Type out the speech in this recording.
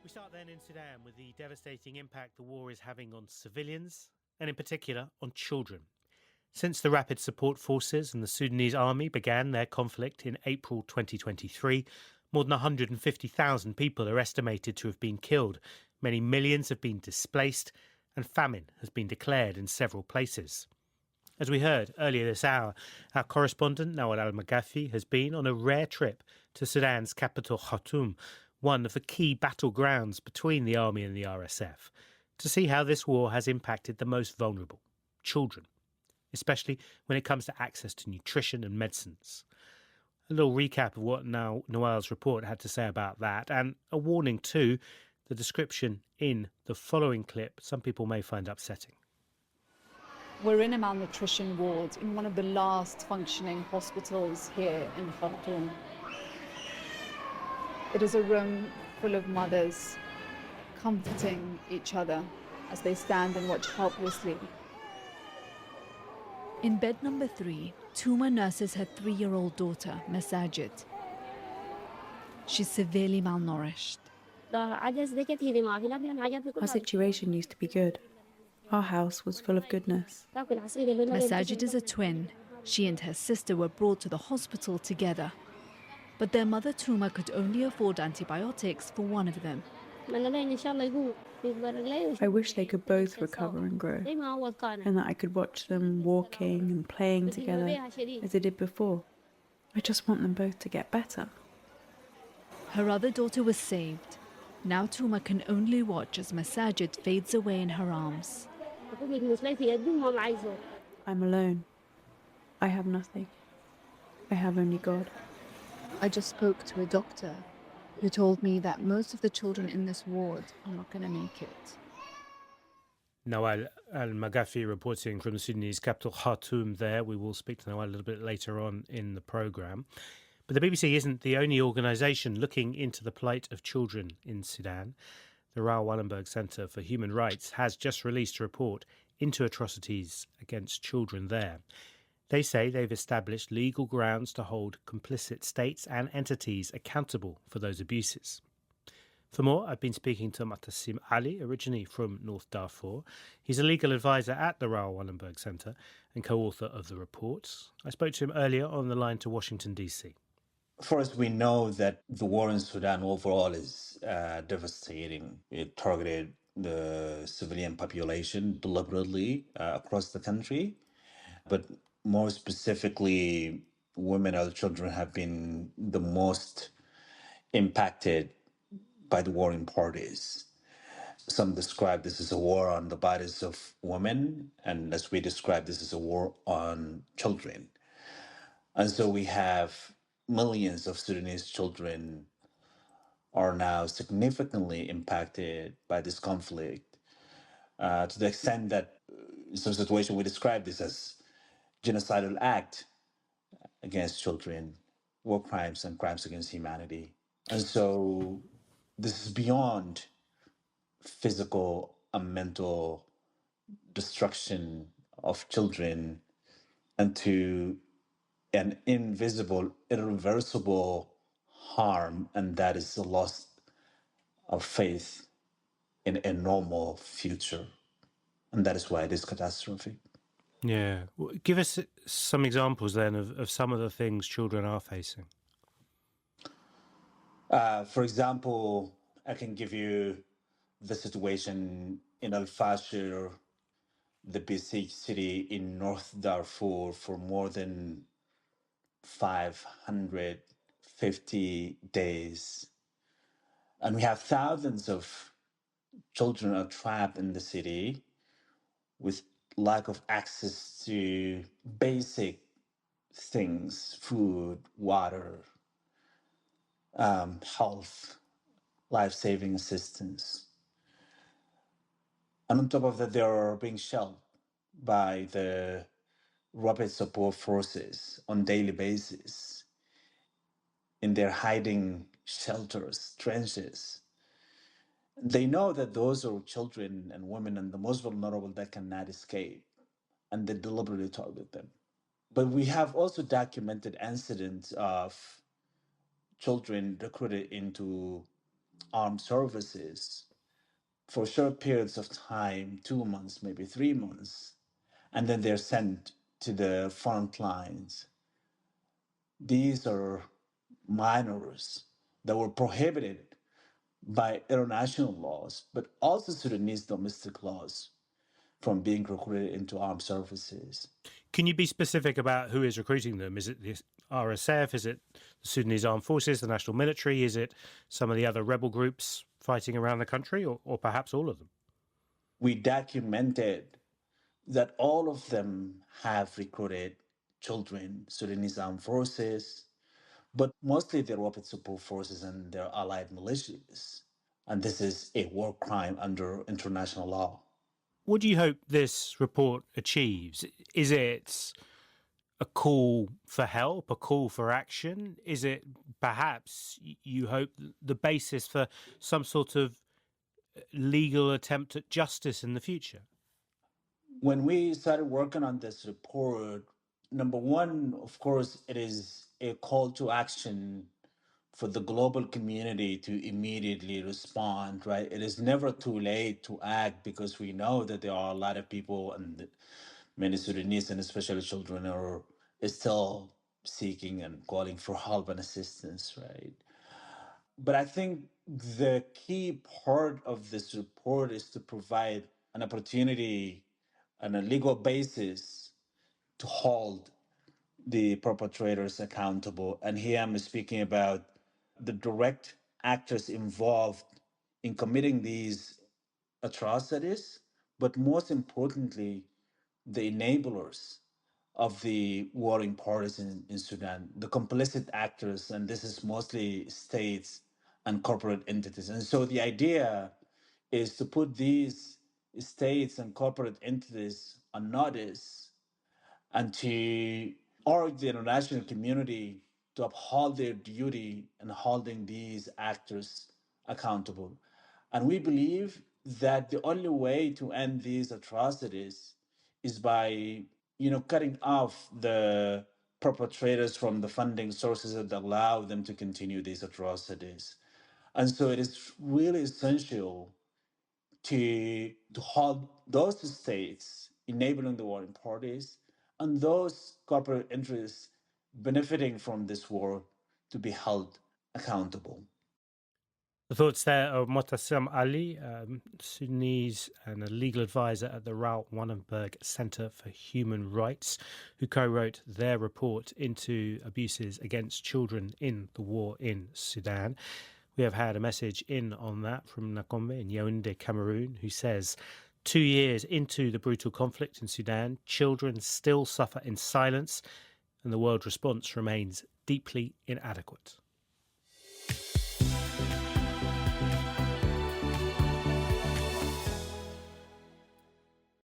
We start then in Sudan with the devastating impact the war is having on civilians, and in particular on children. Since the Rapid Support Forces and the Sudanese army began their conflict in April 2023, more than 150,000 people are estimated to have been killed. Many millions have been displaced, and famine has been declared in several places. As we heard earlier this hour, our correspondent Nawal Al-Maghafi has been on a rare trip to Sudan's capital Khartoum, one of the key battlegrounds between the army and the RSF, to see how this war has impacted the most vulnerable, children, especially when it comes to access to nutrition and medicines. A little recap of what Nawal's report had to say about that, and a warning too. The description in the following clip some people may find upsetting. We're in a malnutrition ward in one of the last functioning hospitals here in Khartoum. It is a room full of mothers comforting each other as they stand and watch helplessly. In bed number 3, Tuma nurses her 3-year-old daughter, Masajid. She's severely malnourished. Our situation used to be good. Our house was full of goodness. Masajid is a twin. She and her sister were brought to the hospital together. But their mother Tuma could only afford antibiotics for one of them. I wish they could both recover and grow, and that I could watch them walking and playing together as they did before. I just want them both to get better. Her other daughter was saved. Now Tuma can only watch as Masajid fades away in her arms. I'm alone. I have nothing. I have only God. I just spoke to a doctor who told me that most of the children in this ward are not going to make it. Nawal Al-Maghafi reporting from the Sudanese capital Khartoum there. We will speak to Nawal a little bit later on in the programme. But the BBC isn't the only organisation looking into the plight of children in Sudan. The Raoul Wallenberg Centre for Human Rights has just released a report into atrocities against children there. They say they've established legal grounds to hold complicit states and entities accountable for those abuses. For more, I've been speaking to Mutasim Ali, originally from North Darfur. He's a legal advisor at the Raoul Wallenberg Centre and co-author of the report. I spoke to him earlier on the line to Washington, D.C. First, we know that the war in Sudan overall is devastating. It targeted the civilian population deliberately across the country. But more specifically, women and children have been the most impacted by the warring parties. Some describe this as a war on the bodies of women, and as we describe this as a war on children. And so we have millions of Sudanese children are now significantly impacted by this conflict to the extent that in some situation we describe this as genocidal act against children, war crimes and crimes against humanity. And so this is beyond physical and mental destruction of children and to an invisible, irreversible harm, and that is the loss of faith in a normal future. And that is why it is catastrophic. Yeah. Give us some examples then of some of the things children are facing. For example, I can give you the situation in Al Fashir, the besieged city in North Darfur, for more than 550 days. And we have thousands of children are trapped in the city with lack of access to basic things, food, water, health, life-saving assistance. And on top of that, they are being shelled by the rapid support forces on daily basis in their hiding shelters, trenches. They know that those are children and women and the most vulnerable that cannot escape, and they deliberately target them. But we have also documented incidents of children recruited into armed services for short periods of time, 2 months, maybe 3 months, and then they're sent to the front lines. These are minors that were prohibited by international laws, but also Sudanese domestic laws from being recruited into armed services. Can you be specific about who is recruiting them? Is it the RSF? Is it the Sudanese Armed Forces, the National Military? Is it some of the other rebel groups fighting around the country, or perhaps all of them? We documented that all of them have recruited children, Sudanese Armed Forces, but mostly their rapid support forces and their allied militias. And this is a war crime under international law. What do you hope this report achieves? Is it a call for help, a call for action? Is it perhaps you hope the basis for some sort of legal attempt at justice in the future? When we started working on this report, number one, of course, it is a call to action for the global community to immediately respond, right? It is never too late to act because we know that there are a lot of people and many Sudanese and especially children are still seeking and calling for help and assistance, right? But I think the key part of this report is to provide an opportunity and a legal basis to hold the perpetrators accountable. And here I'm speaking about the direct actors involved in committing these atrocities, but most importantly, the enablers of the warring parties in Sudan, the complicit actors, and this is mostly states and corporate entities. And so the idea is to put these states and corporate entities on notice and to urge the international community to uphold their duty in holding these actors accountable. And we believe that the only way to end these atrocities is by, cutting off the perpetrators from the funding sources that allow them to continue these atrocities. And so it is really essential to hold those states enabling the warring parties and those corporate interests benefiting from this war to be held accountable. The thoughts there of Mutasim Ali, Sudanese and a legal advisor at the Raoul Wallenberg Center for Human Rights, who co-wrote their report into abuses against children in the war in Sudan. We have had a message in on that from Nakombe in Yaoundé, Cameroon, who says, 2 years into the brutal conflict in Sudan, children still suffer in silence, and the world response remains deeply inadequate.